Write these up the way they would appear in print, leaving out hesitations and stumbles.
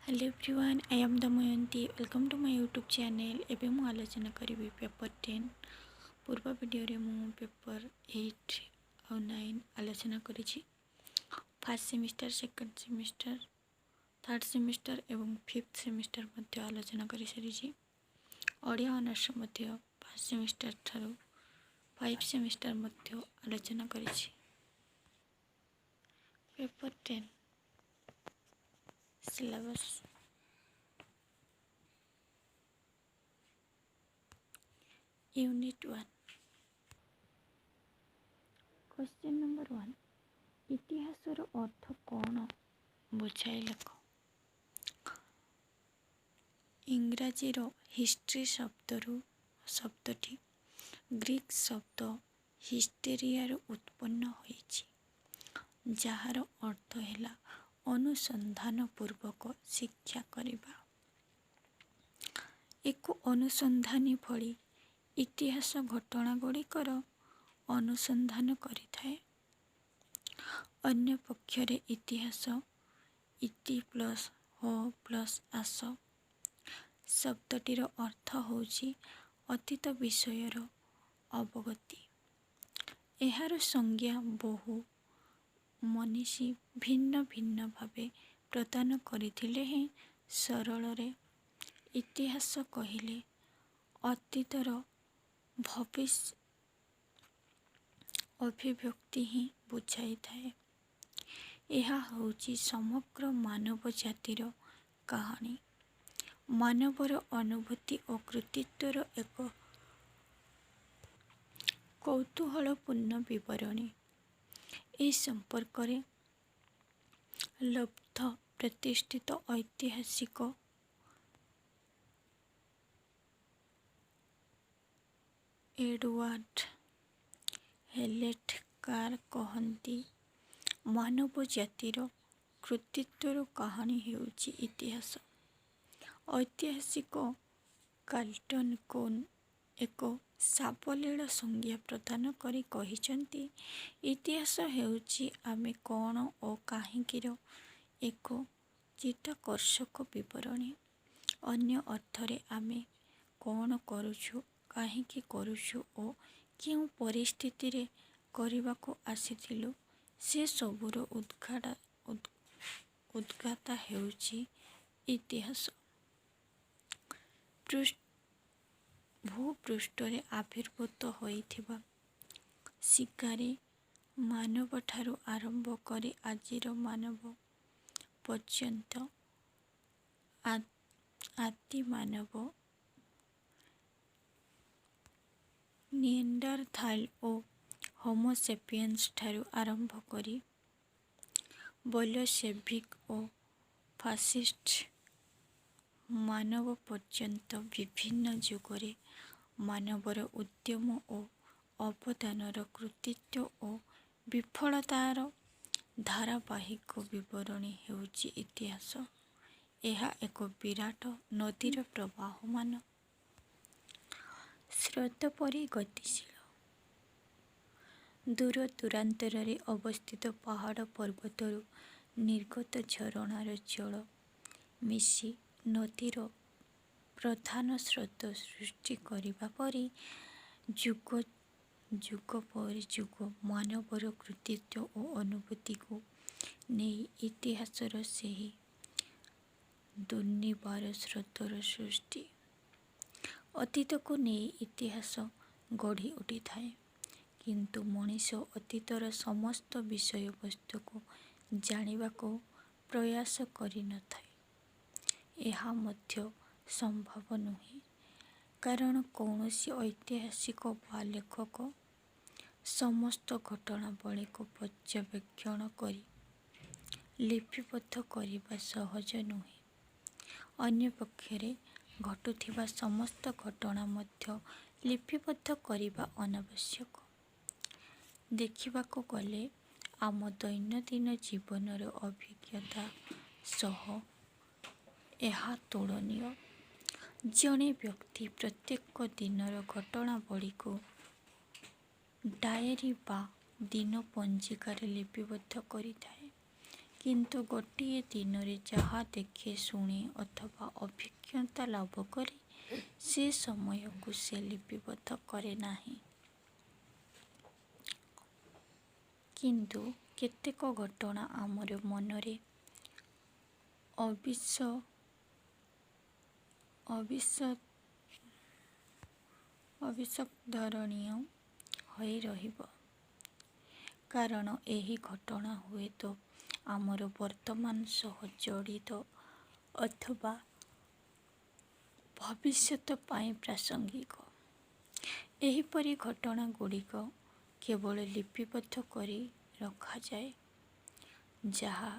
Hello everyone, I am Damayanti. Welcome to my YouTube channel. एबे मु आलोचना करी पेपर 10। पूर्व वीडियो रे मु पेपर 8 और 9 आलोचना करी। First semester, second semester, third semester एवं फिफ्थ सेमिस्टर मध्य आलोचना करी सारी। ओडिया ऑनर्स मध्य फर्स्ट सेमिस्टर ठारू 5 सेमिस्टर मध्य आलोचना करी। Paper 10 syllabus unit 1। Question number 1, इतिहासर अर्थ कौन बुझाई लेख। इंग्राजीर हिस्ट्री शब्दटी ग्रीक शब्द हिस्टेरिया उत्पन्न होइछि, जार अर्थ है अनुसंधान पूर्वक शिक्षा करिबा। एक अनुसंधानी भली इतिहास घटना गुड़िकर अनुसंधान करिथाए। अन्य पक्षरे इतिहास इति प्लस हो प्लस आस शब्दटीर अर्थ होछि अतीत विषयर अवगति। एहार संज्ञा बहु मनीषी भिन्न भिन्न भावे प्रदान करथिले हैं। सरल रे इतिहास कहिले अतीतर भविष्य अभिव्यक्ति ही बुझाई थाए। यह होछि समग्र मानव जातिर कहानी, मानवर अनुभूति और कृतित्वर एक कौतूहलपूर्ण विवरणी। ए संपर्क रे लब्ध प्रतिष्ठित ऐतिहासिक एडवर्ड हेलेट कार कहती, मानव जातिर कृतित्वर कहानी हेउछि इतिहास। ऐतिहासिक कार्लटन कोन एक साबलील संज्ञा प्रदान करी कहिसंती, इतिहास हेउछि आमे कौन और काहींकीर एक चित्ताकर्षक विवरणी। अन्य अर्थरे आमे कौन करुछु, काहींकी करुछु और केउं परिस्थिति रे करबाको आसीथिलु से सबुर उद्गाता हेउछि इतिहास। भूपृष्ठरे आविर्भूत होइथिबा शिकारी मानव ठारू आरंभ करी आजिर मानव पर्यंत आदि मानव निएंडरथाल और होमो सेपियंस ठारू आरंभ करी बोल्शेविक और फासिस्ट मानव पर्यंत विभिन्न जुगरे मानवर उद्यम और अवदानर कृतित्व और विफलतार धारावाहिक विवरणी हेउछि इतिहास। यह एक विराट नदीर प्रवाहमान स्रोत परि गतिशील। दूर दूरांतर अवस्थित पहाड़ पर्वतर निर्गत झरणार जल मिशी नदीर प्रधान स्रोत सृष्टि करिबा परि जुग जुग पर जुग मानवर कृतित्व और अनुभूति को नहीं इतिहासर सेही दुर्निवार स्रोतर सृष्टि। अतीत को नहीं इतिहास गढ़ी उठी थाए, किंतु मनीष अतीतर समस्त विषय वस्तु को जानिबा को प्रयास करि न थाए। यह मध्य संभव नुहे, कारण कौनसी ऐतिहासिक बा लेखक समस्त घटनावली को पर्यवेक्षण करी लिपिबद्ध करने सहज नुहे। अन्य पक्षरे घटुथिबा समस्त घटना मध्य लिपिबद्ध करने अनावश्यक। देखिबाको गले आम दैनंदिन जीवनर अभिज्ञता सह यह तुलनीय। जड़े व्यक्ति प्रत्येक दिनर घटनावली को डायरी बा दिन पंजिकार लिपिबद्ध करिथाए, କିନ୍ତୁ ଗୋଟିଏ ଦିନରେ ଯାହା ଦେଖେ ଶୁଣେ ଅଥବା ଅଭିଜ୍ଞତା ଲାଭ କରେ ସେ ସମୟକୁ ସେ ଲିପିବଦ୍ଧ କରେ ନାହିଁ। କିନ୍ତୁ କେତେକ ଘଟଣା ଆମର ମନରେ ଅବିସ୍ମରଣୀୟ ହୋଇ ରହିବ। କାରଣ ଏହି ଘଟଣା ହୁଏତ ଆମର ବର୍ତ୍ତମାନ ସହ ଜଡ଼ିତ ଅଥବା ଭବିଷ୍ୟତ ପାଇଁ ପ୍ରାସଙ୍ଗିକ। ଏହିପରି ଘଟଣା ଗୁଡ଼ିକ କେବଳ ଲିପିବଦ୍ଧ କରି ରଖାଯାଏ, ଯାହା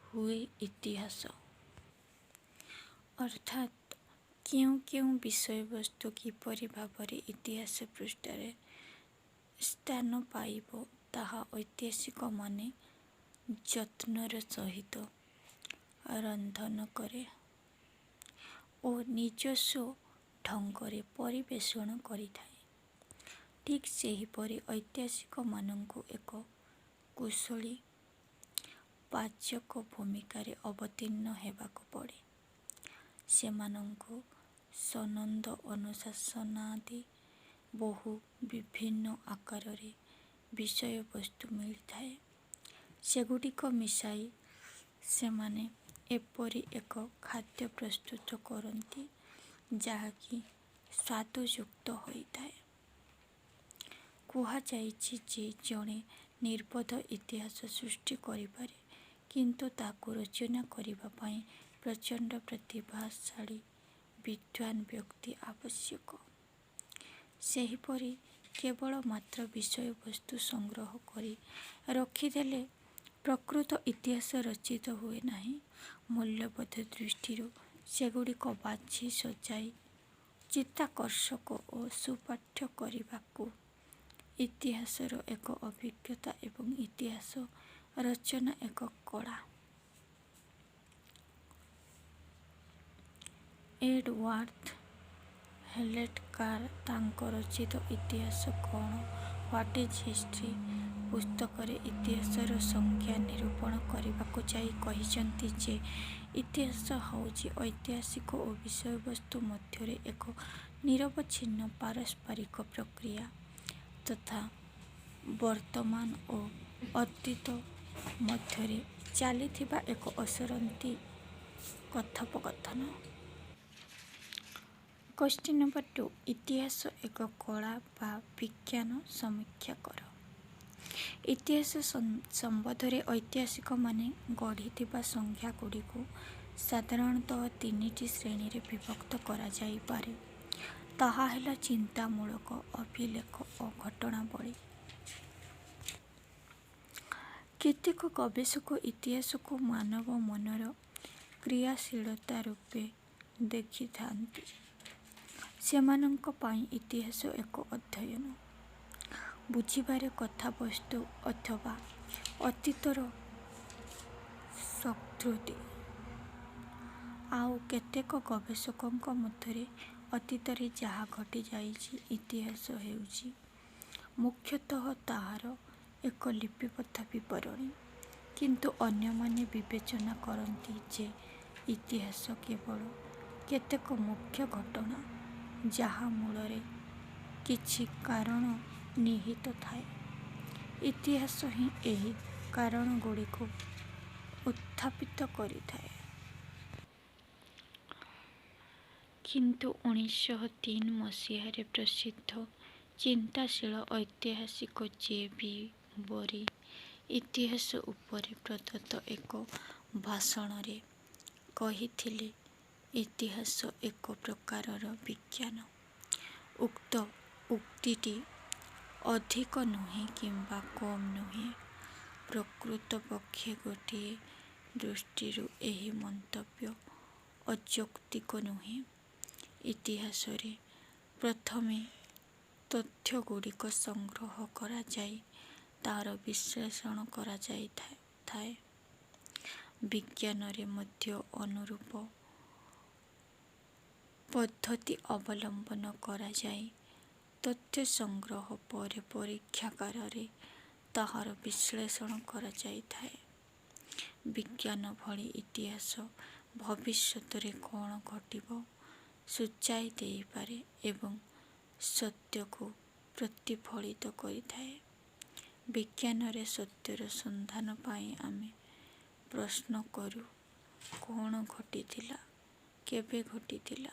ହୁଏ ଇତିହାସ। ଅର୍ଥାତ୍ କେଉଁ କେଉଁ ବିଷୟବସ୍ତୁ କିପରି ଭାବରେ ଇତିହାସ ପୃଷ୍ଠାରେ ସ୍ଥାନ ପାଇବ ତାହା ଐତିହାସିକମାନେ ଯତ୍ନର ସହିତ ରନ୍ଧନ କରେ ଓ ନିଜସ୍ୱ ଢଙ୍ଗରେ ପରିବେଷଣ କରିଥାଏ। ଠିକ୍ ସେହିପରି ଐତିହାସିକମାନଙ୍କୁ ଏକ କୁଶଳୀ ପାଚକ ଭୂମିକାରେ ଅବତୀର୍ଣ୍ଣ ହେବାକୁ ପଡ଼େ। ସେମାନଙ୍କୁ ସନନ୍ଦ ଅନୁଶାସନାଦି ବହୁ ବିଭିନ୍ନ ଆକାରରେ ବିଷୟବସ୍ତୁ ମିଳିଥାଏ। ସେଗୁଡ଼ିକ ମିଶାଇ ସେମାନେ ଏପରି ଏକ ଖାଦ୍ୟ ପ୍ରସ୍ତୁତ କରନ୍ତି ଯାହାକି ସ୍ୱାଦଯୁକ୍ତ ହୋଇଥାଏ। କୁହାଯାଇଛି ଯେ ଜଣେ ନିର୍ବୋଧ ଇତିହାସ ସୃଷ୍ଟି କରିପାରେ, କିନ୍ତୁ ତାକୁ ରଚନା କରିବା ପାଇଁ ପ୍ରଚଣ୍ଡ ପ୍ରତିଭାଶାଳୀ ବିଦ୍ୱାନ ବ୍ୟକ୍ତି ଆବଶ୍ୟକ। ସେହିପରି କେବଳ ମାତ୍ର ବିଷୟବସ୍ତୁ ସଂଗ୍ରହ କରି ରଖିଦେଲେ ପ୍ରକୃତ ଇତିହାସ ରଚିତ ହୁଏ ନାହିଁ। ମୂଲ୍ୟବୋଧ ଦୃଷ୍ଟିରୁ ସେଗୁଡ଼ିକ ବାଛି ସଜାଇ ଚିତ୍ତାକର୍ଷକ ଓ ସୁପାଠ୍ୟ କରିବାକୁ ଇତିହାସର ଏକ ଅଭିଜ୍ଞତା ଏବଂ ଇତିହାସ ରଚନା ଏକ କଳା। ଏଡୱାର୍ଥ ହେଲେଟକାର ତାଙ୍କ ରଚିତ ଇତିହାସ କ'ଣ ହ୍ୱାଟ ଇଜ୍ ହିଷ୍ଟ୍ରି ପୁସ୍ତକରେ ଇତିହାସର ସଂଜ୍ଞା ନିରୂପଣ କରିବାକୁ ଯାଇ କହିଛନ୍ତି ଯେ ଇତିହାସ ହେଉଛି ଐତିହାସିକ ଓ ବିଷୟବସ୍ତୁ ମଧ୍ୟରେ ଏକ ନିରବଚ୍ଛିନ୍ନ ପାରସ୍ପରିକ ପ୍ରକ୍ରିୟା ତଥା ବର୍ତ୍ତମାନ ଓ ଅତୀତ ମଧ୍ୟରେ ଚାଲିଥିବା ଏକ ଅସରନ୍ତି କଥୋପକଥନ। କ୍ୱେଶ୍ଚିନ୍ ନମ୍ବର 2 ଇତିହାସ ଏକ କଳା ବା ବିଜ୍ଞାନ? ସମୀକ୍ଷା କର। ଇତିହାସ ସମ୍ବନ୍ଧରେ ଐତିହାସିକମାନେ ଗଢ଼ିଥିବା ସଂଜ୍ଞାଗୁଡ଼ିକୁ ସାଧାରଣତଃ ତିନିଟି ଶ୍ରେଣୀରେ ବିଭକ୍ତ କରାଯାଇପାରେ। ତାହା ହେଲା ଚିନ୍ତାମୂଳକ, ଅଭିଲେଖ ଓ ଘଟଣାବଳୀ। କେତେକ ଗବେଷକ ଇତିହାସକୁ ମାନବ ମନର କ୍ରିୟାଶୀଳତା ରୂପେ ଦେଖିଥାନ୍ତି। ସେମାନଙ୍କ ପାଇଁ ଇତିହାସ ଏକ ଅଧ୍ୟୟନ, ବୁଝିବାର କଥାବସ୍ତୁ ଅଥବା ଅତୀତର ସ୍ୱୀକୃତି। ଆଉ କେତେକ ଗବେଷକଙ୍କ ମତରେ ଅତୀତରେ ଯାହା ଘଟିଯାଇଛି ଇତିହାସ ହେଉଛି ମୁଖ୍ୟତଃ ତାହାର ଏକ ଲିପିବଦ୍ଧ ବିବରଣୀ। କିନ୍ତୁ ଅନ୍ୟମାନେ ବିବେଚନା କରନ୍ତି ଯେ ଇତିହାସ କେବଳ କେତେକ ମୁଖ୍ୟ ଘଟଣା ଯାହା ମୂଳରେ କିଛି କାରଣ ନିହିତ ଥାଏ। ଇତିହାସ ହିଁ ଏହି କାରଣଗୁଡ଼ିକୁ ଉତ୍ଥାପିତ କରିଥାଏ। କିନ୍ତୁ 1903 ମସିହାରେ ପ୍ରସିଦ୍ଧ ଚିନ୍ତାଶୀଳ ଐତିହାସିକ ଜେ ବି ବରୀ ଇତିହାସ ଉପରେ ପ୍ରଦତ୍ତ ଏକ ଭାଷଣରେ କହିଥିଲେ, ଇତିହାସ ଏକ ପ୍ରକାରର ବିଜ୍ଞାନ। ଉକ୍ତ ଉକ୍ତିଟି ଅଧିକ ନୁହେଁ କିମ୍ବା କମ୍ ନୁହେଁ। ପ୍ରକୃତପକ୍ଷେ ଗୋଟିଏ ଦୃଷ୍ଟିରୁ ଏହି ମନ୍ତବ୍ୟ ଅଯୌକ୍ତିକ ନୁହେଁ। ଇତିହାସରେ ପ୍ରଥମେ ତଥ୍ୟଗୁଡ଼ିକ ସଂଗ୍ରହ କରାଯାଇ ତାହାର ବିଶ୍ଳେଷଣ କରାଯାଇଥାଏ। ବିଜ୍ଞାନରେ ମଧ୍ୟ ଅନୁରୂପ ପଦ୍ଧତି ଅବଲମ୍ବନ କରାଯାଇ ତଥ୍ୟ ସଂଗ୍ରହ ପରେ ପରୀକ୍ଷାଗାରରେ ତାହାର ବିଶ୍ଳେଷଣ କରାଯାଇଥାଏ। ବିଜ୍ଞାନ ଭଳି ଇତିହାସ ଭବିଷ୍ୟତରେ କ'ଣ ଘଟିବ ସୂଚାଇ ଦେଇପାରେ ଏବଂ ସତ୍ୟକୁ ପ୍ରତିଫଳିତ କରିଥାଏ। ବିଜ୍ଞାନରେ ସତ୍ୟର ସନ୍ଧାନ ପାଇଁ ଆମେ ପ୍ରଶ୍ନ କରୁ, କ'ଣ ଘଟିଥିଲା, କେବେ ଘଟିଥିଲା,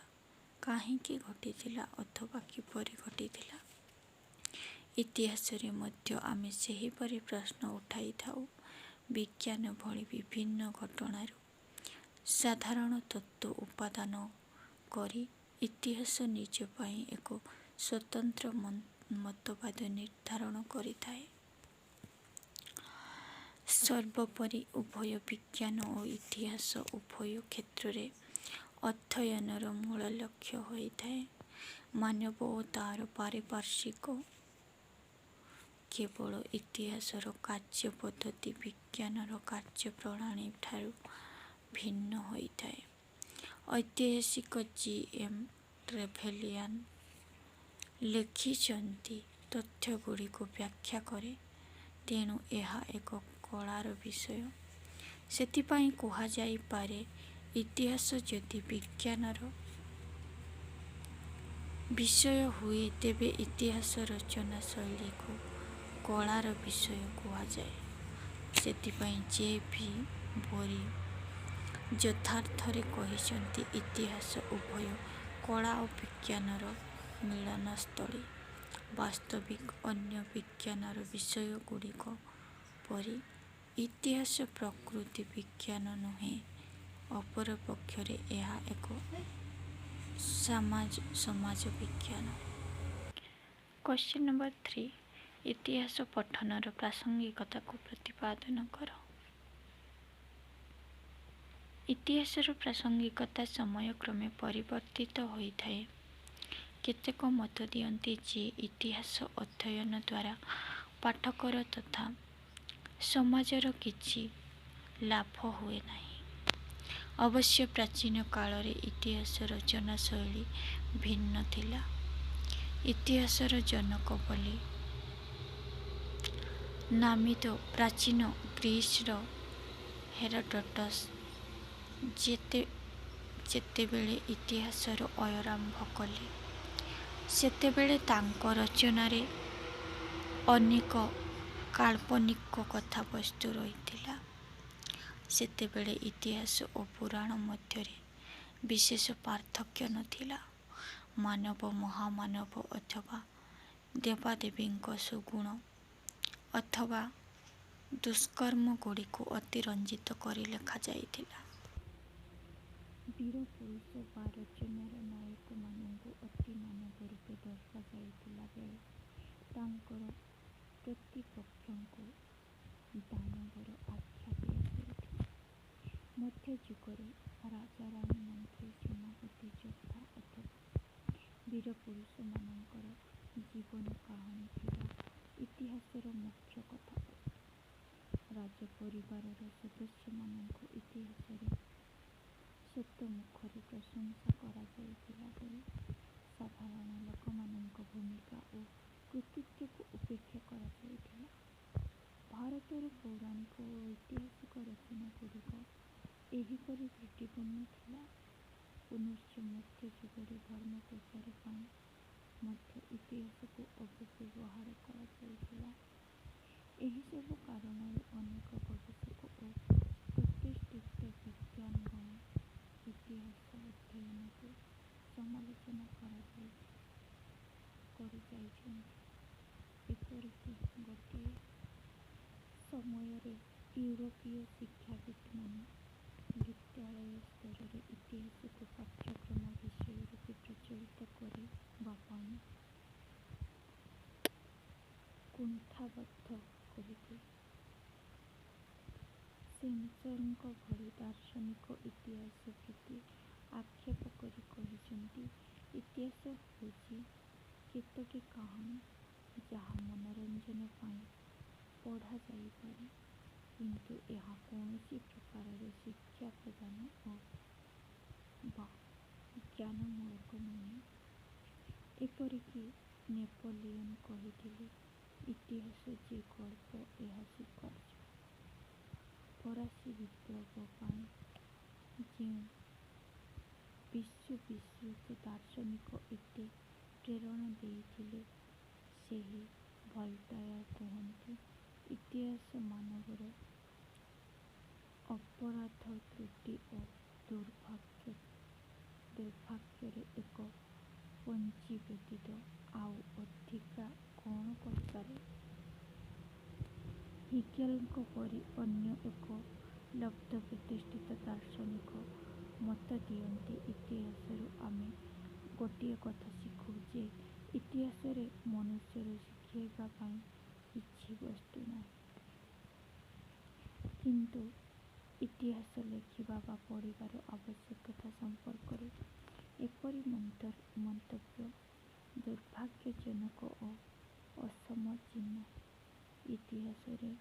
କାହିଁକି ଘଟିଥିଲା ଅଥବା କିପରି ଘଟିଥିଲା। ଇତିହାସରେ ମଧ୍ୟ ଆମେ ସେହିପରି ପ୍ରଶ୍ନ ଉଠାଇଥାଉ। ବିଜ୍ଞାନ ଭଳି ବିଭିନ୍ନ ଘଟଣାରୁ ସାଧାରଣ ତତ୍ତ୍ୱ ଉପାଦାନ କରି ଇତିହାସ ନିଜ ପାଇଁ ଏକ ସ୍ୱତନ୍ତ୍ର ମତବାଦ ନିର୍ଦ୍ଧାରଣ କରିଥାଏ। ସର୍ବୋପରି ଉଭୟ ବିଜ୍ଞାନ ଓ ଇତିହାସ ଉଭୟ କ୍ଷେତ୍ରରେ ଅଧ୍ୟୟନର ମୂଳ ଲକ୍ଷ୍ୟ ହୋଇଥାଏ ମାନବ ଓ ତା'ର ପାରିପାର୍ଶ୍ୱିକ। କେବଳ ଇତିହାସର କାର୍ଯ୍ୟ ପଦ୍ଧତି ବିଜ୍ଞାନର କାର୍ଯ୍ୟପ୍ରଣାଳୀ ଠାରୁ ଭିନ୍ନ ହୋଇଥାଏ। ଐତିହାସିକ ଜି.ଏମ୍. ଟ୍ରେଭେଲିୟାନ୍ ଲେଖିଛନ୍ତି, ତଥ୍ୟଗୁଡ଼ିକୁ ବ୍ୟାଖ୍ୟା କରେ, ତେଣୁ ଏହା ଏକ କଳାର ବିଷୟ। ସେଥିପାଇଁ କୁହାଯାଇପାରେ, ଇତିହାସ ଯଦି ବିଜ୍ଞାନର ବିଷୟ ହୁଏ ତେବେ ଇତିହାସ ରଚନା ଶୈଳୀକୁ କଳାର ବିଷୟ କୁହାଯାଏ। ସେଥିପାଇଁ ଜେ.ଭି. ବୋରି ଯଥାର୍ଥରେ କହିଛନ୍ତି, ଇତିହାସ ଉଭୟ କଳା ଓ ବିଜ୍ଞାନର ମିଳନସ୍ଥଳୀ। ବାସ୍ତବିକ ଅନ୍ୟ ବିଜ୍ଞାନର ବିଷୟଗୁଡ଼ିକ ପରି ଇତିହାସ ପ୍ରକୃତି ବିଜ୍ଞାନ ନୁହେଁ। ଅପରପକ୍ଷରେ ଏହା ଏକ ସମାଜ ବିଜ୍ଞାନ। କ୍ୱେଶ୍ଚନ୍ ନମ୍ବର 3, ଇତିହାସ ପଠନର ପ୍ରାସଙ୍ଗିକତାକୁ ପ୍ରତିପାଦନ କର। ଇତିହାସର ପ୍ରାସଙ୍ଗିକତା ସମୟକ୍ରମେ ପରିବର୍ତ୍ତିତ ହୋଇଥାଏ। କେତେକ ମତ ଦିଅନ୍ତି ଯେ ଇତିହାସ ଅଧ୍ୟୟନ ଦ୍ୱାରା ପାଠକର ତଥା ସମାଜର କିଛି ଲାଭ ହୁଏ ନାହିଁ। ଅବଶ୍ୟ ପ୍ରାଚୀନ କାଳରେ ଇତିହାସ ରଚନା ଶୈଳୀ ଭିନ୍ନ ଥିଲା। ଇତିହାସର ଜନକ ବୋଲି ନାମିତ ପ୍ରାଚୀନ ଗ୍ରୀସର ହେରୋଡୋଟସ୍ ଯେତେବେଳେ ଇତିହାସର ଆରମ୍ଭ କଲେ, ସେତେବେଳେ ତାଙ୍କ ରଚନାରେ ଅନେକ କାଳ୍ପନିକ କଥାବସ୍ତୁ ରହିଥିଲା। ସେତେବେଳେ ଇତିହାସ ଓ ପୁରାଣ ମଧ୍ୟରେ ବିଶେଷ ପାର୍ଥକ୍ୟ ନଥିଲା। ମାନବ, ମହାମାନବ ଅଥବା ଦେବାଦେବୀଙ୍କ ସୁଗୁଣ ଅଥବା ଦୁଷ୍କର୍ମଗୁଡ଼ିକୁ ଅତିରଞ୍ଜିତ କରି ଲେଖାଯାଇଥିଲା। ବୀର ପୁରୁଷ ବା ରଚନାର ନାୟକମାନଙ୍କୁ ଅତି ମାନବ ରୂପେ ଦର୍ଶାଯାଇଥିଲା ବେଳେ ତାଙ୍କର ପ୍ରତିପକ୍ଷଙ୍କୁ ଦାନବର ଆଖ୍ୟା ଦିଆଯାଇଥିଲା। ମଧ୍ୟଯୁଗରେ ରାଜାରାଣୀ, ମନ୍ତ୍ରୀ, ସେନାପତି, ଯୋଦ୍ଧା ଅଥବା ବୀର ପୁରୁଷମାନଙ୍କର ଜୀବନ କାହାଣୀ ଥିଲା ଇତିହାସର ମୁଖ୍ୟ କଥାବସ୍ତୁ। ରାଜପରିବାରର ସଦସ୍ୟମାନଙ୍କୁ ଇତିହାସରେ ଶତମୁଖରେ ପ୍ରଶଂସା କରାଯାଇଥିଲା ବେଳେ ସାଧାରଣ ଲୋକମାନଙ୍କ ଭୂମିକା ଓ କୃତିତ୍ୱକୁ ଉପେକ୍ଷା କରାଯାଇଥିଲା। ଭାରତର ପୌରାଣିକ ଓ ଐତିହାସିକ ରଚନାଗୁଡ଼ିକ ଏହିପରି ତ୍ରୁଟିପୂର୍ଣ୍ଣ ଥିଲା। ପୁନଶ୍ଚ ମଧ୍ୟଯୁଗରେ ଧର୍ମ ପ୍ରଚାର ପାଇଁ ମଧ୍ୟ ଇତିହାସକୁ ଅପବ୍ୟବହାର କରାଯାଇଥିଲା। ଏହିସବୁ କାରଣରୁ ଅନେକ ଗବେଷକ ଓ ପ୍ରତିଷ୍ଠିତ ବିଦ୍ୱାନଗଣ ଇତିହାସ ଅଧ୍ୟୟନକୁ ସମାଲୋଚନା କରିଯାଇଛନ୍ତି। ଏପରିକି ଗୋଟିଏ ସମୟରେ ୟୁରୋପୀୟ ଶିକ୍ଷାବିତ୍ମାନେ ବିଦ୍ୟାଳୟ ସ୍ତରରେ ଇତିହାସକୁ ପାଠ୍ୟକ୍ରମ ବିଷୟ ରୂପେ ପ୍ରଚଳିତ କରିବା ପାଇଁ କୁଣ୍ଠାବୋଧ କରିଥିଲେ। ସେନ୍ସରଙ୍କ ଭଳି ଦାର୍ଶନିକ ଇତିହାସ ପ୍ରତି ଆକ୍ଷେପ କରି କହିଛନ୍ତି, ଇତିହାସ ହେଉଛି କେତୋଟି କାହାଣୀ ଯାହା ମନୋରଞ୍ଜନ ପାଇଁ ପଢ଼ାଯାଇପାରେ, କିନ୍ତୁ ଏହା କୌଣସି ପ୍ରକାରର ଶିକ୍ଷା ପ୍ରଦାନ ବା ଜ୍ଞାନମୂଳକ ନୁହେଁ। ଏପରିକି ନେପୋଲିୟନ କହିଥିଲେ, ଇତିହାସ ଯେ ଗଳ୍ପ ଏହା ସ୍ୱୀକାର୍ଯ୍ୟ। ଫରାସୀ ବିପ୍ଳବ ପାଇଁ ଯେଉଁ ବିଶ୍ୱ ଦାର୍ଶନିକ ଏତେ ପ୍ରେରଣା ଦେଇଥିଲେ, ସେହି ଭଲ୍ଟାୟାର କୁହନ୍ତି, ଇତିହାସ ମାନବର ଅପରାଧ, ତ୍ରୁଟି ଓ ଦୁର୍ଭାଗ୍ୟର ଏକ ପଞ୍ଜି ବ୍ୟତୀତ ଆଉ ଅଧିକା କ'ଣ କରିପାରେ? ହେଗେଲଙ୍କ ପରି ଅନ୍ୟ ଏକ ଲବ୍ଧ ପ୍ରତିଷ୍ଠିତ ଦାର୍ଶନିକ ମତ ଦିଅନ୍ତି, ଇତିହାସରୁ ଆମେ ଗୋଟିଏ କଥା ଶିଖୁ ଯେ ଇତିହାସରେ ମନୁଷ୍ୟର ଶିଖାଇବା ପାଇଁ କିଛି ବସ୍ତୁ ନାହିଁ। କିନ୍ତୁ ଇତିହାସ ଲେଖିବା ବା ପଢ଼ିବାର ଆବଶ୍ୟକତା ସମ୍ପର୍କରେ ଏପରି ମନ୍ତବ୍ୟ ଦୁର୍ଭାଗ୍ୟଜନକ ଓ ଅସମୀଚୀନ। ଇତିହାସରେ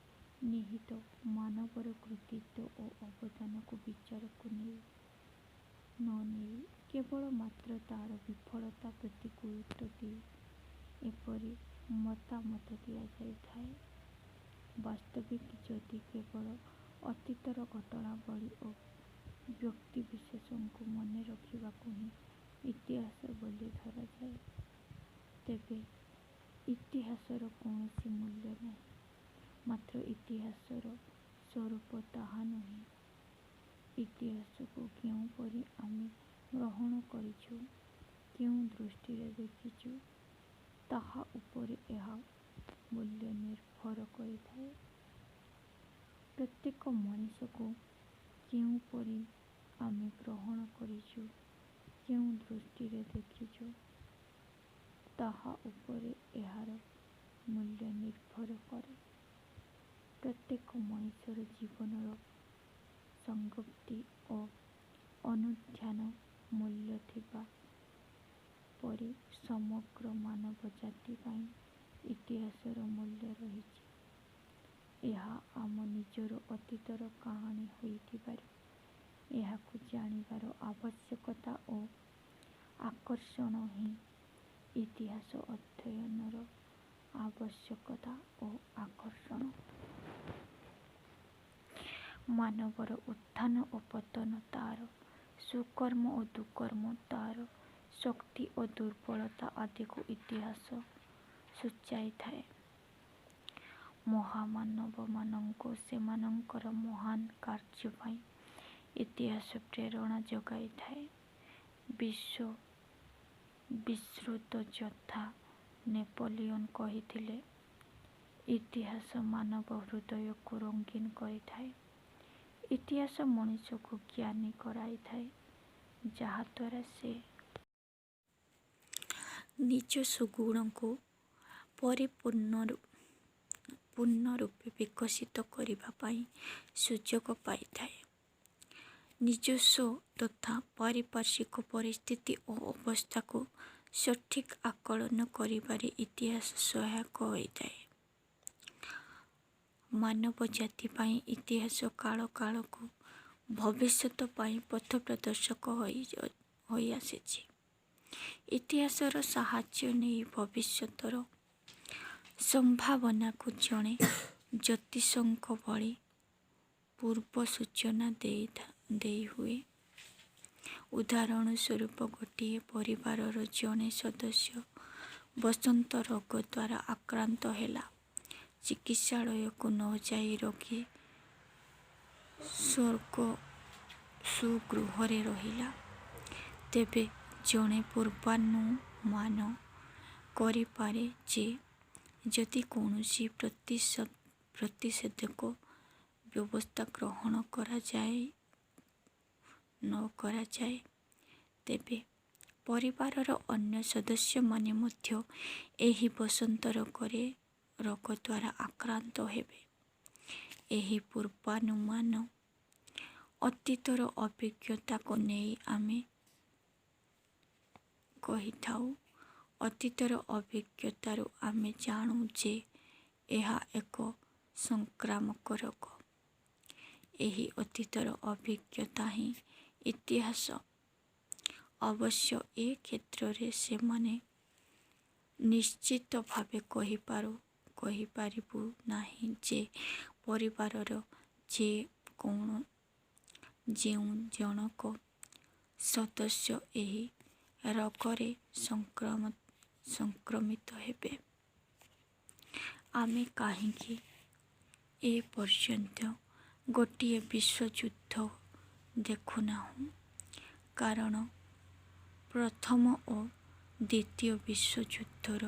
ନିହିତ ମାନବର କୃତିତ୍ୱ ଓ ଅବଦାନକୁ ବିଚାରକୁ ନ ନେଇ କେବଳ ମାତ୍ର ତା'ର ବିଫଳତା ପ୍ରତି ଗୁରୁତ୍ୱ ଦେଇ ଏପରି ମତାମତ ଦିଆଯାଇଥାଏ। ବାସ୍ତବିକ ଯଦି କେବଳ ଅତୀତର ଘଟଣାବଳୀ ଓ ବ୍ୟକ୍ତିବିଶେଷଙ୍କୁ ମନେ ରଖିବାକୁ ହିଁ ଇତିହାସ ବୋଲି ଧରାଯାଏ, ତେବେ ଇତିହାସର କୌଣସି ମୂଲ୍ୟ ନାହିଁ। ମାତ୍ର ଇତିହାସର ସ୍ୱରୂପ ତାହା ନୁହେଁ। ଇତିହାସକୁ କେଉଁପରି ଆମେ ଗ୍ରହଣ କରିଛୁ, କେଉଁ ଦୃଷ୍ଟିରେ ଦେଖିଛୁ, ତାହା ଉପରେ ଏହା ମୂଲ୍ୟ ନିର୍ଭର କରିଥାଏ। ପ୍ରତ୍ୟେକ ମଣିଷକୁ କେଉଁପରି ଆମେ ଗ୍ରହଣ କରିଛୁ, କେଉଁ ଦୃଷ୍ଟିରେ ଦେଖିଛୁ, ତାହା ଉପରେ ଏହାର ମୂଲ୍ୟ ନିର୍ଭର କରେ। ପ୍ରତ୍ୟେକ ମଣିଷର ଜୀବନର ସଂଜ୍ଞପ୍ତି ଓ ଅନୁଧ୍ୟାନ ମୂଲ୍ୟ ଥିବା ପରି ସମଗ୍ର ମାନବ ଜାତି ପାଇଁ ଇତିହାସର ମୂଲ୍ୟ ରହିଛି। ଏହା ଆମ ନିଜର ଅତୀତର କାହାଣୀ ହୋଇଥିବାରୁ ଏହାକୁ ଜାଣିବାର ଆବଶ୍ୟକତା ଓ ଆକର୍ଷଣ ହିଁ ଇତିହାସ ଅଧ୍ୟୟନର ଆବଶ୍ୟକତା ଓ ଆକର୍ଷଣ। ମାନବର ଉତ୍ଥାନ ଓ ପତନ, ତା'ର ସୁକର୍ମ ଓ ଦୁଷ୍କର୍ମ, ତା'ର ଶକ୍ତି ଓ ଦୁର୍ବଳତା ଆଦିକୁ ଇତିହାସ ସୂଚାଇଥାଏ। ମହାମାନବମାନଙ୍କୁ ସେମାନଙ୍କର ମହାନ୍ କାର୍ଯ୍ୟ ପାଇଁ ଇତିହାସ ପ୍ରେରଣା ଯୋଗାଇଥାଏ। ବିଶ୍ୱବିଶ୍ରୁତ ଯୋଦ୍ଧା ନେପୋଲିଅନ କହିଥିଲେ, ଇତିହାସ ମାନବ ହୃଦୟକୁ ରଙ୍ଗୀନ କରିଥାଏ। ଇତିହାସ ମଣିଷକୁ ଜ୍ଞାନୀ କରାଇଥାଏ, ଯାହାଦ୍ୱାରା ସେ ନିଜ ସୁଗୁଣକୁ ପୂର୍ଣ୍ଣ ରୂପେ ବିକଶିତ କରିବା ପାଇଁ ସୁଯୋଗ ପାଇଥାଏ। ନିଜସ୍ୱ ତଥା ପାରିପାର୍ଶ୍ୱିକ ପରିସ୍ଥିତି ଓ ଅବସ୍ଥାକୁ ସଠିକ୍ ଆକଳନ କରିବାରେ ଇତିହାସ ସହାୟକ ହୋଇଥାଏ। ମାନବ ଜାତି ପାଇଁ ଇତିହାସ କାଳ କାଳକୁ ଭବିଷ୍ୟତ ପାଇଁ ପଥ ପ୍ରଦର୍ଶକ ହୋଇ ଆସିଛି। ଇତିହାସର ସାହାଯ୍ୟ ନେଇ ଭବିଷ୍ୟତର ସମ୍ଭାବନାକୁ ଜଣେ ଜ୍ୟୋତିଷଙ୍କ ଭଳି ପୂର୍ବ ସୂଚନା ଦେଇହୁଏ। ଉଦାହରଣ ସ୍ୱରୂପ ଗୋଟିଏ ପରିବାରର ଜଣେ ସଦସ୍ୟ ବସନ୍ତ ରୋଗ ଦ୍ୱାରା ଆକ୍ରାନ୍ତ ହେଲା। ଚିକିତ୍ସାଳୟକୁ ନ ଯାଇ ରୋଗୀ ସୁଗୃହରେ ରହିଲା। ତେବେ ଜଣେ ପୂର୍ବାନୁମାନ କରିପାରେ ଯେ ଯଦି କୌଣସି ପ୍ରତିଷେଧକ ବ୍ୟବସ୍ଥା ଗ୍ରହଣ ନ କରାଯାଏ, ତେବେ ପରିବାରର ଅନ୍ୟ ସଦସ୍ୟମାନେ ମଧ୍ୟ ଏହି ବସନ୍ତ ରୋଗ ଦ୍ୱାରା ଆକ୍ରାନ୍ତ ହେବେ। ଏହି ପୂର୍ବାନୁମାନ ଅତୀତର ଅଭିଜ୍ଞତାକୁ ନେଇ ଆମେ କହିଥାଉ। ଅତୀତର ଅଭିଜ୍ଞତାରୁ ଆମେ ଜାଣୁ ଯେ ଏହା ଏକ ସଂକ୍ରାମକ ରୋଗ। ଏହି ଅତୀତର ଅଭିଜ୍ଞତା ହିଁ ଇତିହାସ। ଅବଶ୍ୟ ଏ କ୍ଷେତ୍ରରେ ସେମାନେ ନିଶ୍ଚିତ ଭାବେ କହିପାରିବୁ ନାହିଁ ଯେ ପରିବାରର ଯେ ଯେଉଁ ଜଣକ ସଦସ୍ୟ ଏହି ରୋଗରେ ସଂକ୍ରମିତ ହେବେ, ଆମେ କାହିଁକି ଏ ପର୍ଯ୍ୟନ୍ତ ଗୋଟିଏ ବିଶ୍ୱଯୁଦ୍ଧ ଦେଖୁନାହୁଁ? କାରଣ ପ୍ରଥମ ଓ ଦ୍ୱିତୀୟ ବିଶ୍ୱଯୁଦ୍ଧର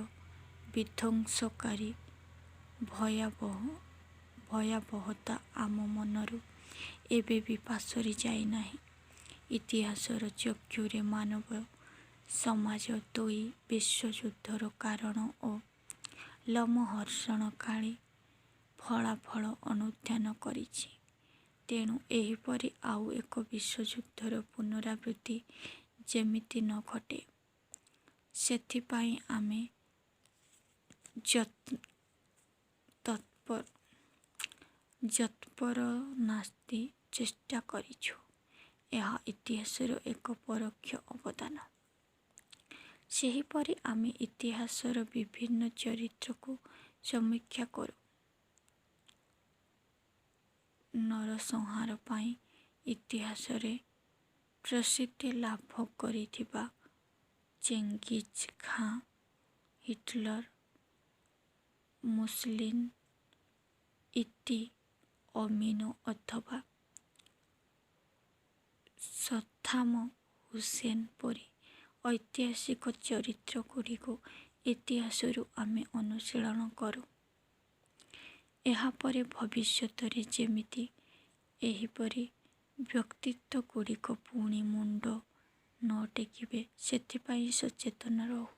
ବିଧ୍ୱଂସକାରୀ ଭୟାବହତା ଆମ ମନରୁ ଏବେ ବି ପାସୋରି ଯାଇନାହିଁ। ଇତିହାସର ଚକ୍ଷୁରେ ମାନବ ସମାଜ ଦୁଇ ବିଶ୍ୱଯୁଦ୍ଧର କାରଣ ଓ ଲୋମହର୍ଷଣକାରୀ ଫଳାଫଳ ଅନୁଧ୍ୟାନ କରିଛି। ତେଣୁ ଏହିପରି ଆଉ ଏକ ବିଶ୍ୱଯୁଦ୍ଧର ପୁନରାବୃତ୍ତି ଯେମିତି ନ ଘଟେ, ସେଥିପାଇଁ ଆମେ ଯତ୍ପରୋନାସ୍ତି ଚେଷ୍ଟା କରିଛୁ। ଏହା ଇତିହାସର ଏକ ପରୋକ୍ଷ ଅବଦାନ। ସେହିପରି ଆମେ ଇତିହାସର ବିଭିନ୍ନ ଚରିତ୍ରକୁ ସମୀକ୍ଷା କରୁ। ନରସଂହାର ପାଇଁ ଇତିହାସରେ ପ୍ରସିଦ୍ଧି ଲାଭ କରିଥିବା ଚେଙ୍ଗିଜ୍ ଖାଁ, ହିଟଲର, ମୁସୋଲିନି, ଇଦି ଅମିନ ଅଥବା ସଦ୍ଦାମ ହୁସେନ ପରି ଐତିହାସିକ ଚରିତ୍ରଗୁଡ଼ିକୁ ଇତିହାସରୁ ଆମେ ଅନୁଶୀଳନ କରୁ। ଏହାପରେ ଭବିଷ୍ୟତରେ ଯେମିତି ଏହିପରି ବ୍ୟକ୍ତିତ୍ୱଗୁଡ଼ିକ ପୁଣି ମୁଣ୍ଡ ନ ଟେକିବେ, ସେଥିପାଇଁ ସଚେତନ ରହୁ।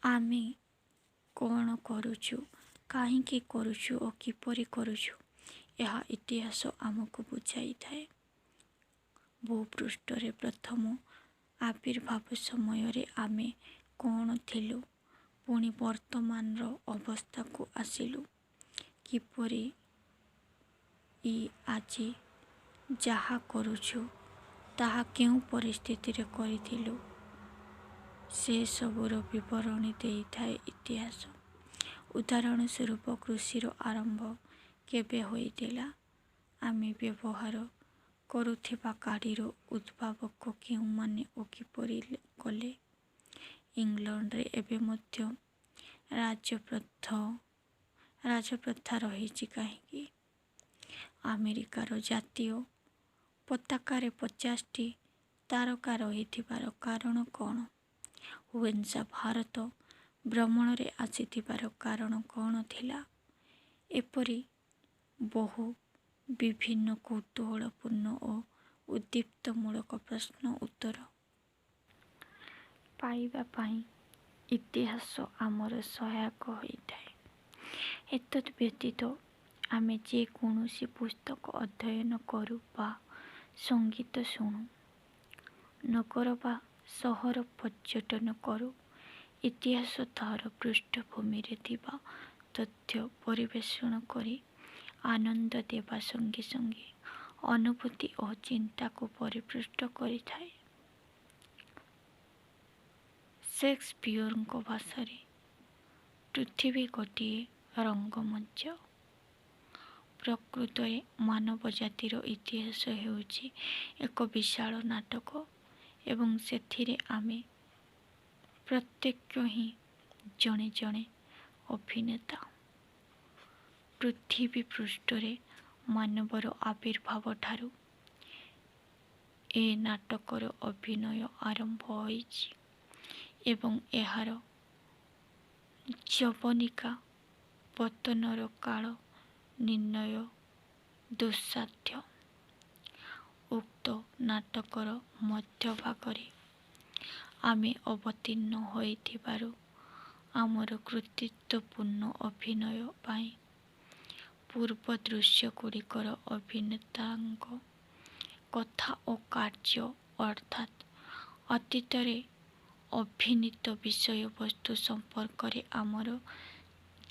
ଆମେ କ'ଣ କରୁଛୁ, କାହିଁକି କରୁଛୁ ଓ କିପରି କରୁଛୁ, ଏହା ଇତିହାସ ଆମକୁ ବୁଝାଇଥାଏ। ଭୂପୃଷ୍ଠରେ ପ୍ରଥମ ଆବିର୍ଭାବ ସମୟରେ ଆମେ କ'ଣ ଥିଲୁ, ପୁଣି ବର୍ତ୍ତମାନର ଅବସ୍ଥାକୁ ଆସିଲୁ କିପରି, ଆଜି ଯାହା କରୁଛୁ ତାହା କେଉଁ ପରିସ୍ଥିତିରେ କରିଥିଲୁ, ସେସବୁର ବିବରଣୀ ଦେଇଥାଏ ଇତିହାସ। ଉଦାହରଣ ସ୍ୱରୂପ କୃଷିର ଆରମ୍ଭ କେବେ ହୋଇଥିଲା, ଆମେ ବ୍ୟବହାର କରୁଥିବା ଗାଡ଼ିର ଉଦ୍ଭାବକ କେଉଁମାନେ ଓ କିପରି କଲେ, ଇଂଲଣ୍ଡରେ ଏବେ ମଧ୍ୟ ରାଜପ୍ରଥା ରହିଛି କାହିଁକି, ଆମେରିକାର ଜାତୀୟ ପତାକାରେ 50ଟି ତାରକା ରହିଥିବାର କାରଣ କ'ଣ, ହୁଏନ୍ସା ଭାରତ ଭ୍ରମଣରେ ଆସିଥିବାର କାରଣ କ'ଣ ଥିଲା। ଏପରି ବହୁ ବିଭିନ୍ନ କୌତୂହଳପୂର୍ଣ୍ଣ ଓ ଉଦ୍ଦୀପ୍ତିମୂଳକ ପ୍ରଶ୍ନ ଉତ୍ତର ପାଇବା ପାଇଁ ଇତିହାସ ଆମର ସହାୟକ ହୋଇଥାଏ। ଏତଦ୍ ବ୍ୟତୀତ ଆମେ ଯେକୌଣସି ପୁସ୍ତକ ଅଧ୍ୟୟନ କରୁ ବା ସଙ୍ଗୀତ ଶୁଣୁ, ନଗର ବା ସହର ପର୍ଯ୍ୟଟନ କରୁ, ଇତିହାସ ତାହାର ପୃଷ୍ଠଭୂମିରେ ଥିବା ତଥ୍ୟ ପରିବେଷଣ କରି ଆନନ୍ଦ ଦେବା ସଙ୍ଗେ ସଙ୍ଗେ ଅନୁଭୂତି ଓ ଚିନ୍ତାକୁ ପରିପୃଷ୍ଟ କରିଥାଏ। ସେକ୍ସପିୟରଙ୍କ ଭାଷାରେ ପୃଥିବୀ ଗୋଟିଏ ରଙ୍ଗମଞ୍ଚ। ପ୍ରକୃତରେ ମାନବ ଜାତିର ଇତିହାସ ହେଉଛି ଏକ ବିଶାଳ ନାଟକ ଏବଂ ସେଥିରେ ଆମେ ପ୍ରତ୍ୟେକ ହିଁ ଜଣେ ଜଣେ ଅଭିନେତା। ପୃଥିବୀ ପୃଷ୍ଠରେ ମାନବର ଆବିର୍ଭାବ ଠାରୁ ଏ ନାଟକର ଅଭିନୟ ଆରମ୍ଭ ହୋଇଛି ଏବଂ ଏହାର ଯବନିକା ପତନର କାଳ ନିର୍ଣ୍ଣୟ ଦୁଃସାଧ୍ୟ। ଉକ୍ତ ନାଟକର ମଧ୍ୟଭାଗରେ ଆମେ ଅବତୀର୍ଣ୍ଣ ହୋଇଥିବାରୁ ଆମର କୃତିତ୍ୱପୂର୍ଣ୍ଣ ଅଭିନୟ ପାଇଁ ପୂର୍ବ ଦୃଶ୍ୟଗୁଡ଼ିକର ଅଭିନେତାଙ୍କ କଥା ଓ କାର୍ଯ୍ୟ ଅର୍ଥାତ୍ ଅତୀତରେ ଅଭିନୀତ ବିଷୟବସ୍ତୁ ସମ୍ପର୍କରେ ଆମର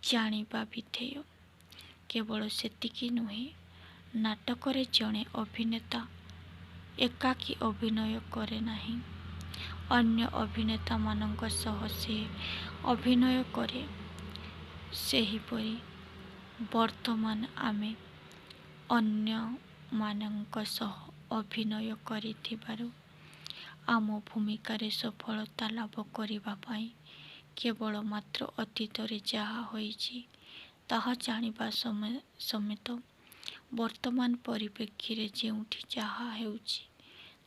ଜାଣିବା ବିଧେୟ। କେବଳ ସେତିକି ନୁହେଁ, ନାଟକରେ ଜଣେ ଅଭିନେତା ଏକାକୀ ଅଭିନୟ କରେ ନାହିଁ, ଅନ୍ୟ ଅଭିନେତାମାନଙ୍କ ସହ ସେ ଅଭିନୟ କରେ। ସେହିପରି ବର୍ତ୍ତମାନ ଆମେ ଅନ୍ୟମାନଙ୍କ ସହ ଅଭିନୟ କରିଥିବାରୁ ଆମ ଭୂମିକାରେ ସଫଳତା ଲାଭ କରିବା ପାଇଁ କେବଳ ମାତ୍ର ଅତୀତରେ ଯାହା ହୋଇଛି ତାହା ଜାଣିବା ସମେତ ବର୍ତ୍ତମାନ ପରିପ୍ରେକ୍ଷୀରେ ଯେଉଁଠି ଯାହା ହେଉଛି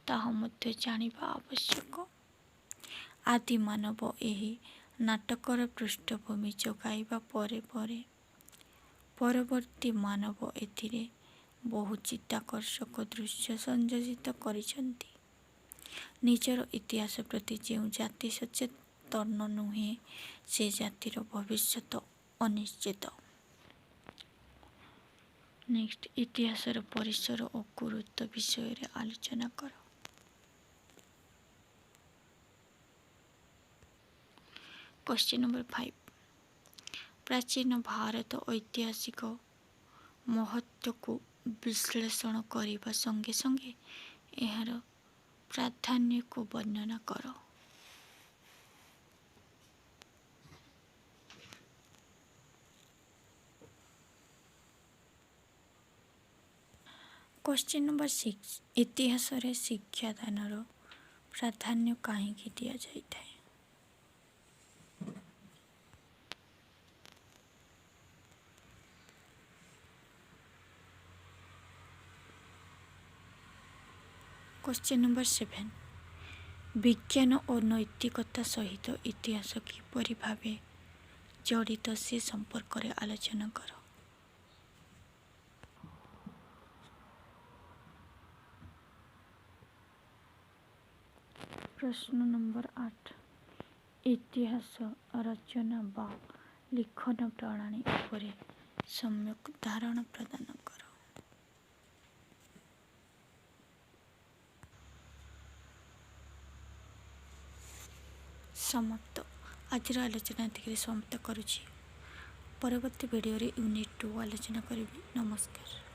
ତାହା ମଧ୍ୟ ଜାଣିବା ଆବଶ୍ୟକ। ଆଦିମାନବ ଏହି ନାଟକର ପୃଷ୍ଠଭୂମି ଯୋଗାଇବା ପରେ ପରବର୍ତ୍ତୀ ମାନବ ଏଥିରେ ବହୁ ଚିତ୍ତାକର୍ଷକ ଦୃଶ୍ୟ ସଂଯୋଜିତ କରିଛନ୍ତି। ନିଜର ଇତିହାସ ପ୍ରତି ଯେଉଁ ଜାତି ସଚେତନ ନୁହେଁ ସେ ଜାତିର ଭବିଷ୍ୟତ ଅନିଶ୍ଚିତ। ନେକ୍ସଟ, ଇତିହାସର ପରିସର ଓ ଗୁରୁତ୍ୱ ବିଷୟରେ ଆଲୋଚନା କର। କ୍ୱେଶ୍ଚିନ୍ ନମ୍ବର 5, ପ୍ରାଚୀନ ଭାରତ ଐତିହାସିକ ମହତ୍ତ୍ୱକୁ ବିଶ୍ଳେଷଣ କରିବା ସଙ୍ଗେ ସଙ୍ଗେ ଏହାର ପ୍ରାଧାନ୍ୟକୁ ବର୍ଣ୍ଣନା କର। କ୍ୱେଶ୍ଚିନ୍ ନମ୍ବର 6, ଇତିହାସରେ ଶିକ୍ଷାଦାନର ପ୍ରାଧାନ୍ୟ କାହିଁକି ଦିଆଯାଇଥାଏ? କ୍ୱେଶ୍ଚିନ୍ ନମ୍ବର 7, ବିଜ୍ଞାନ ଓ ନୈତିକତା ସହିତ ଇତିହାସ କିପରି ଭାବେ ଜଡ଼ିତ ସେ ସମ୍ପର୍କରେ ଆଲୋଚନା କର। ପ୍ରଶ୍ନ ନମ୍ବର 8, ଇତିହାସ ରଚନା ବା ଲିଖନ ପ୍ରଣାଳୀ ଉପରେ ସମ୍ୟକ୍ ଧାରଣା ପ୍ରଦାନ କର। ସମାପ୍ତ। ଆଜିର ଆଲୋଚନା ଏତିକିରେ ସମାପ୍ତ କରୁଛି। ପରବର୍ତ୍ତୀ ଭିଡ଼ିଓରେ ୟୁନିଟ୍ 2 ଆଲୋଚନା କରିବି। ନମସ୍କାର।